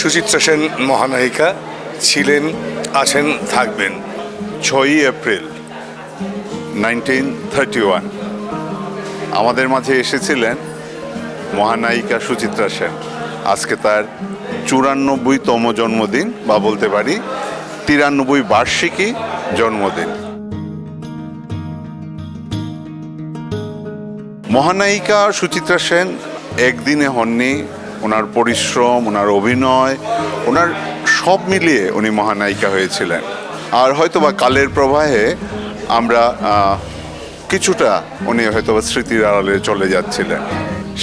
সুচিত্রা সেন মহানায়িকা ছিলেন, আছেন, থাকবেন। 6ই এপ্রিল 1931 আমাদের মাঝে এসেছিলেন মহানায়িকা সুচিত্রা সেন। আজকে তার 94তম জন্মদিন, বা বলতে পারি 93 বার্ষিকী জন্মদিন। মহানায়িকা সুচিত্রা সেন একদিনে হননি। ওনার পরিশ্রম, ওনার অভিনয়, ওনার সব মিলিয়ে উনি মহানায়িকা হয়েছিলেন। আর হয়তোবা কালের প্রবাহে আমরা কিছুটা উনি হয়তোবা স্মৃতির আড়ালে চলে যাচ্ছিলেন।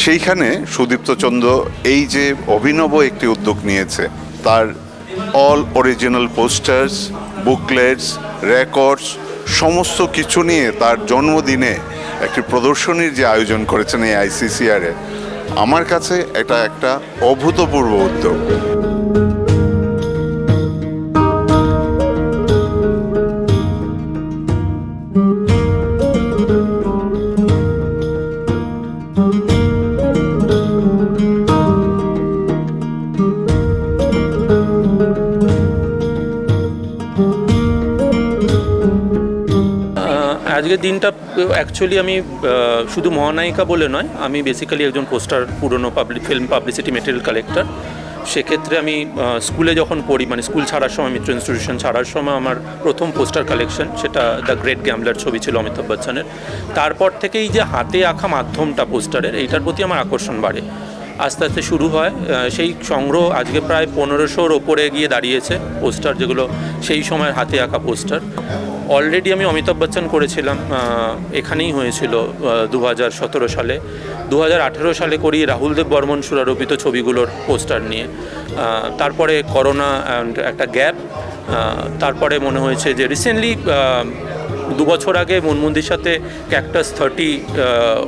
সেইখানে সুদীপ্ত চন্দ্র এই যে অভিনব একটি উদ্যোগ নিয়েছে, তার অল অরিজিনাল পোস্টার্স, বুকলেটস, রেকর্ডস সমস্ত কিছু নিয়ে তার জন্মদিনে একটি প্রদর্শনীর যে আয়োজন করেছেন এই আইসিসিআরে, আমার কাছে এটা একটা অভূতপূর্ব উদ্যোগ। আজকের দিনটা অ্যাকচুয়ালি আমি শুধু মহানায়িকা বলে নয়, আমি বেসিক্যালি একজন পোস্টার, পুরনো ফিল্ম পাবলিসিটি মেটেরিয়াল কালেক্টর। সেক্ষেত্রে আমি স্কুলে যখন পড়ি, মানে স্কুল ছাড়ার সময়, মিত্র ইনস্টিটিউশন ছাড়ার সময় আমার প্রথম পোস্টার কালেকশন, সেটা দ্য গ্রেট গ্যাম্বলার ছবি ছিল অমিতাভ বচ্চনের। তারপর থেকেই যে হাতে আঁকা মাধ্যমটা পোস্টারের, এইটার প্রতি আমার আকর্ষণ বাড়ে। আস্তে আস্তে শুরু হয় সেই সংগ্রহ। আজকে প্রায় 1500-র ওপরে গিয়ে দাঁড়িয়েছে পোস্টার, যেগুলো সেই সময়ের হাতে আঁকা পোস্টার। অলরেডি আমি অমিতাভ বচ্চন করেছিলাম, এখানেই হয়েছিল 2017 সালে। 2018 সালে করি রাহুল দেব বর্মন সুরারোপিত ছবিগুলোর পোস্টার নিয়ে। তারপরে করোনা অ্যান্ড একটা গ্যাপ। তারপরে মনে হয়েছে যে রিসেন্টলি 2 বছর আগে মুনমুন্দির সাথে ক্যাকটাস 30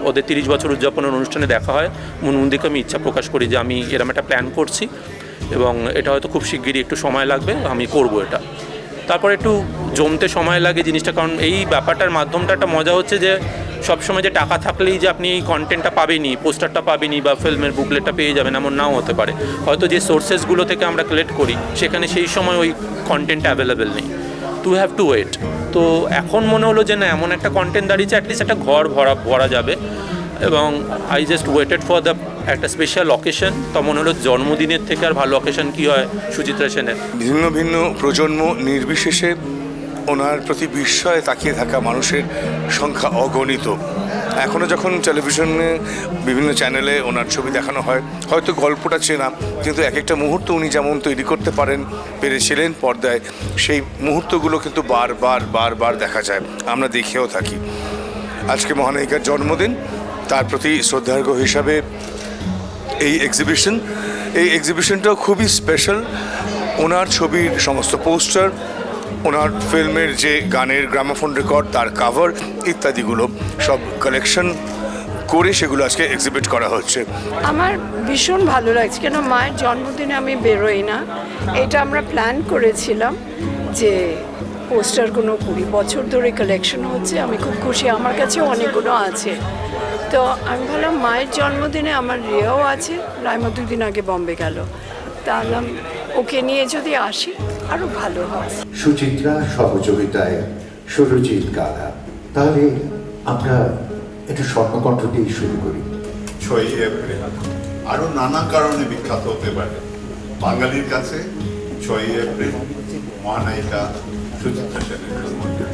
ওদের 30 বছর উদযাপনের অনুষ্ঠানে দেখা হয়। মুনমুন্দিকে আমি ইচ্ছা প্রকাশ করি যে আমি এরকম একটা প্ল্যান করছি এবং এটা হয়তো খুব শিগগিরই, একটু সময় লাগবে, আমি করব এটা। তারপর একটু জমতে সময় লাগে জিনিসটা, কারণ এই ব্যাপারটার মাধ্যমটা একটা মজা হচ্ছে যে সবসময় যে টাকা থাকলেই যে আপনি এই কন্টেন্টটা পাবেনই, পোস্টারটা পাবেনই বা ফিল্মের বুকলেটটা পেয়ে যাবেন এমন নাও হতে পারে। হয়তো যে সোর্সেসগুলো থেকে আমরা কালেক্ট করি সেখানে সেই সময় ওই কন্টেন্টটা অ্যাভেলেবেল নেই, টু হ্যাভ টু ওয়েট। তো এখন মনে হলো যে না, এমন একটা কন্টেন্ট দাঁড়িয়েছে, অ্যাটলিস্ট একটা ঘর ভরা যাবে। এবং I just waited for the একটা স্পেশাল অকেশন। তো মনে হলো জন্মদিনের থেকে আর ভালো অকেশন কী হয় সুচিত্রা সেনের। ভিন্ন ভিন্ন প্রজন্ম নির্বিশেষে ওনার প্রতি বিস্ময়ে তাকিয়ে থাকা মানুষের সংখ্যা অগণিত। এখনও যখন টেলিভিশনে বিভিন্ন চ্যানেলে ওনার ছবি দেখানো হয়, হয়তো গল্পটা চেনা, কিন্তু এক একটা মুহূর্ত উনি যেমন তৈরি করতে পেরেছিলেন পর্দায়, সেই মুহূর্তগুলো কিন্তু বারবার দেখা যায়, আমরা দেখেও থাকি। আজকে মহানায়িকার জন্মদিন, তার প্রতি শ্রদ্ধার্ঘ্য হিসাবে এই এক্সিবিশনটাও খুবই স্পেশাল। ওনার ছবির সমস্ত পোস্টার, ওনার ফিল্মের যে গানের গ্রামাফোন রেকর্ড, তার কাভার ইত্যাদিগুলো সব কালেকশন করে সেগুলো আজকে এক্সিবিট করা হচ্ছে। আমার ভীষণ ভালো লাগছে, কেন মায়ের জন্মদিনে আমি বেরোই না। এটা আমরা প্ল্যান করেছিলাম যে পোস্টারগুলো 20 বছর ধরে কালেকশন হচ্ছে, আমি খুব খুশি, আমার কাছে অনেকগুলো আছে। তো আমি ভাবলাম মায়ের জন্মদিনে আমার রিয়াও আছে, রাইমা 2 দিন আগে বম্বে গেল, তাহলে ওকে নিয়ে যদি আসি আরও ভালো হয়। সুচিত্রা সহযোগিতায় সুরজিৎ গালা। তাহলে আমরা একটু স্বর্ণকণ্ঠ দিয়ে শুরু করি। 6ই এপ্রিল আরো নানা কারণে বিখ্যাত হতে পারে বাঙালির কাছে। 6ই এপ্রিল মহানায়িকা সুচিত্রা সেনের জন্মদিন,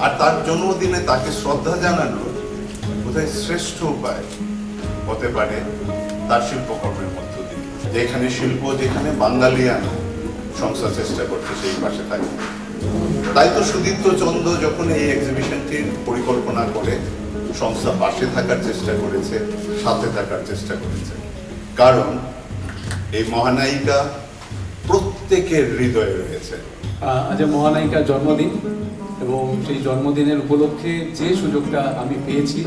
আর তার জন্মদিনে তাকে শ্রদ্ধা জানানোর বোধহয় শ্রেষ্ঠ উপায় হতে পারে তার শিল্পকর্মের মধ্য দিয়ে। যেখানে শিল্প, যেখানে বাঙালিয়ান সংস্থা চেষ্টা করছে সেই পাশে থাকে। তাই তো সুদীপ্ত চন্দ্র যখন এই এক্সিবিশনটির পরিকল্পনা করে সংস্থা পাশে থাকার চেষ্টা করেছে, সাথে থাকার চেষ্টা করেছে, কারণ এই মহানায়িকা প্রত্যেকের হৃদয়ে রয়েছে। আজ মহানায়িকার জন্মদিন, এবং সেই জন্মদিনের উপলক্ষে যে সুযোগটা আমি পেয়েছি,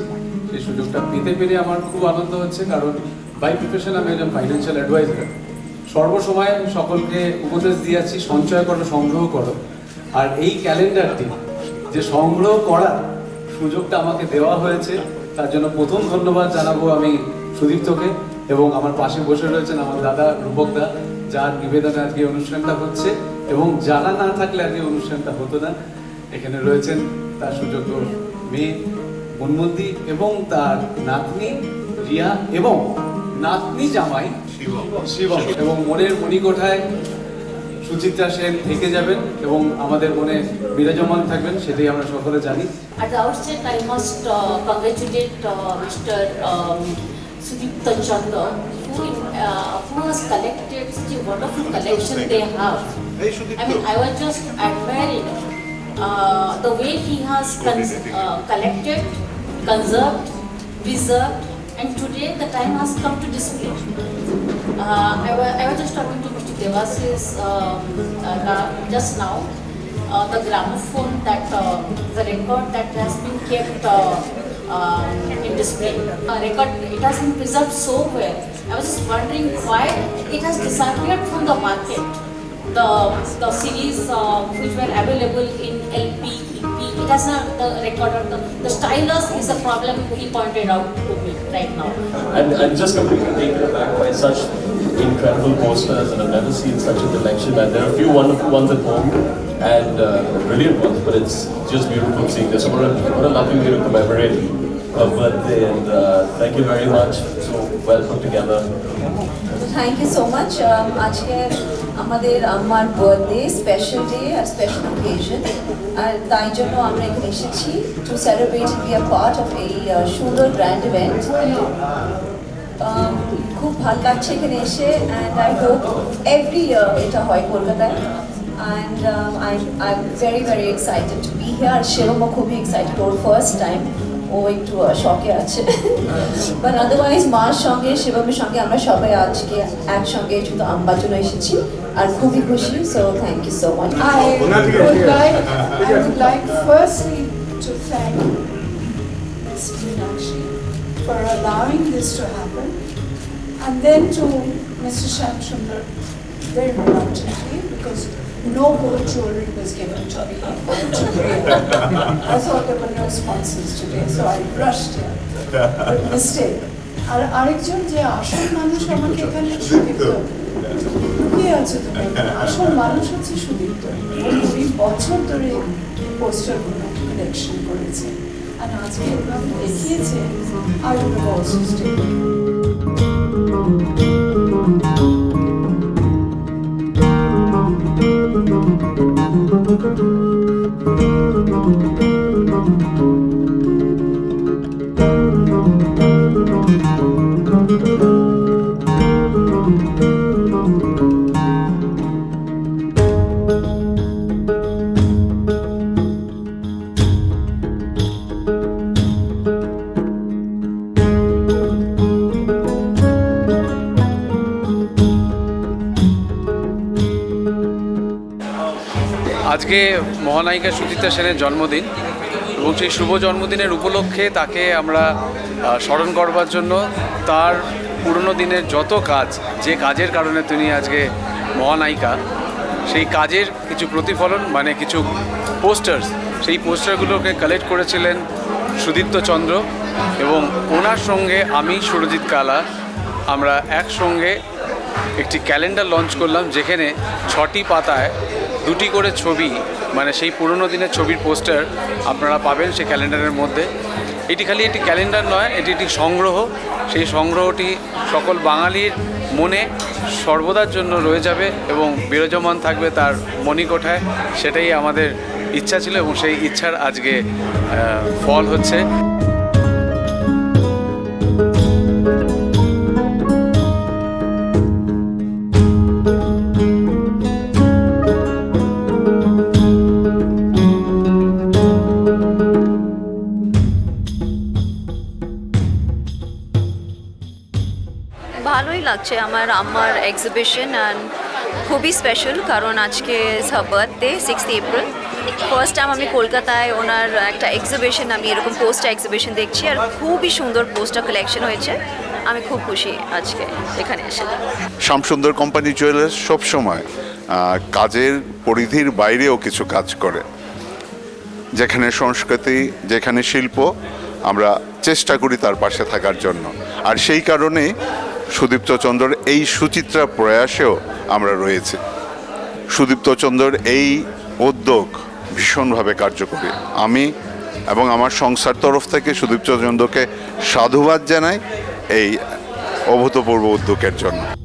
সেই সুযোগটা পেতে পেরে আমার খুব আনন্দ হচ্ছে। কারণ বাই প্রফেশন আমি একজন ফাইন্যান্সিয়াল অ্যাডভাইজার। সর্বসময় সকলকে উপদেশ দিয়েছি সঞ্চয় করো, সংগ্রহ করো। আর এই ক্যালেন্ডারটি যে সংগ্রহ করার সুযোগটা আমাকে দেওয়া হয়েছে, তার জন্য প্রথম ধন্যবাদ জানাবো আমি সুদীপ্তকে। এবং আমার পাশে বসে রয়েছেন আমার দাদা রূপক দা, যার নিবেদনে আজকে অনুষ্ঠানটা হচ্ছে এবং যারা না থাকলে আজকে অনুষ্ঠানটা হতো না। এখানে রয়েছেন তার সুযোগ্য মেয়ে মনমন্দি এবং তার নাতনি রিয়া এবং নাতনি জামাই শিবম, এবং মনের মণিকোঠায় সুচিত্রা সেন থেকে যাবেন এবং আমাদের মনে বিরাজমান থাকবেন, সেটাই আমরা সকলে জানি। At the outset, I must congratulate Mr. Sudipta Chandra, who has collected such a wonderful collection they have. I mean, I was just admiring the way he has collected, conserved, preserved, and today the time has come to display. I was just talking to Mr. Devasys just now. The gramophone that the record that has been kept in display, record, it has been preserved so well. I was just wondering why it has disappeared from the market. The series which were available in LP, EP, it has not the record of the stylus is a problem he pointed out to me right now. I'm just completely taken aback by such incredible posters, and I've never seen such a collection. And there are a few wonderful ones at home and brilliant ones, but it's just beautiful seeing this. What a lovely way to commemorate a birthday, and thank you very much. So well put together. Thank you so much. আজকে আমাদের আমার birthday special day আর special occasion, আর তাই জন্য আমরা এখানে এসেছি to celebrate be a part of এই সুন্দর গ্র্যান্ড ইভেন্ট। খুব ভালো লাগছে এখানে এসে, and I hope every year এটা হয় কলকাতায়, and I am very very excited to be here. আর শিবমও খুবই এক্সাইটেড, ওর ফার্স্ট টাইম, ও একটু শখে আছে। বাট আদারওয়াইজ মার সঙ্গে শিবমের সঙ্গে আমরা সবাই আজকে একসঙ্গে শুধু আম্বার জন্য এসেছি আর খুবই খুশি। So thank you so much. I would like firstly to thank Ms. Meenakshi for allowing this to happen, and then to Mr. Shamsundar very reluctantly, because no gold jewelry was given to me today. I thought there were no sponsors today, so I rushed here. Mistake. আর আরেকজন যে আসল মানুষ আমাকে এখানে সুদীপ্ত, কে আছে তুমি? আসল মানুষ হচ্ছে সুদীপ্ত। ও 20 বছর ধরে পোস্টারগুলো কালেকশন করেছে, আর আজকে এগুলো দেখিয়েছে। Are also stay. আজকে মহানায়িকা সুচিত্রা সেনের জন্মদিন, এবং সেই শুভ জন্মদিনের উপলক্ষে তাকে আমরা স্মরণ করবার জন্য তার পুরনো দিনের যত কাজ, যে কাজের কারণে তিনি আজকে মহানায়িকা, সেই কাজের কিছু প্রতিফলন মানে কিছু পোস্টার্স, সেই পোস্টারগুলোকে কালেক্ট করেছিলেন সুদীপ্ত চন্দ্র, এবং ওনার সঙ্গে আমি সুরজিৎ কালা আমরা একসঙ্গে একটি ক্যালেন্ডার লঞ্চ করলাম, যেখানে 6টি পাতায় 2টি করে ছবি, মানে সেই পুরনো দিনের ছবির পোস্টার আপনারা পাবেন সেই ক্যালেন্ডারের মধ্যে। এটি খালি একটি ক্যালেন্ডার নয়, এটি একটি সংগ্রহ। সেই সংগ্রহটি সকল বাঙালির মনে সর্বদার জন্য রয়ে যাবে এবং বিরাজমান থাকবে তার মণিকোঠায়। সেটাই আমাদের ইচ্ছা ছিল, এবং সেই ইচ্ছার আজকে ফল হচ্ছে। ভালোই লাগছে আমার আম্মার এক্সিবিশন, অ্যান্ড খুবই স্পেশাল কারণ আজকে হার বার্থডে 6 এপ্রিল। ফার্স্ট টাইম আমি কলকাতায় ওনার একটা এক্সিবিশন, আমি এরকম পোস্টার এক্সিবিশন দেখছি, আর খুবই সুন্দর পোস্টার কালেকশন হয়েছে। আমি খুব খুশি আজকে এখানে এসে। শ্যামসুন্দর কোম্পানি জুয়েলার্স সবসময় কাজের পরিধির বাইরেও কিছু কাজ করে, যেখানে সংস্কৃতি, যেখানে শিল্প, আমরা চেষ্টা করি তার পাশে থাকার জন্য। আর সেই কারণেই সুদীপ্ত চন্দ্রর এই সুচিত্রা প্রয়াসেও আমরা রয়েছি। সুদীপ্ত চন্দ্রর এই উদ্যোগ ভীষণভাবে কার্যকরী। আমি এবং আমার সংস্থার তরফ থেকে সুদীপ্ত চন্দ্রকে সাধুবাদ জানাই এই অভূতপূর্ব উদ্যোগের জন্য।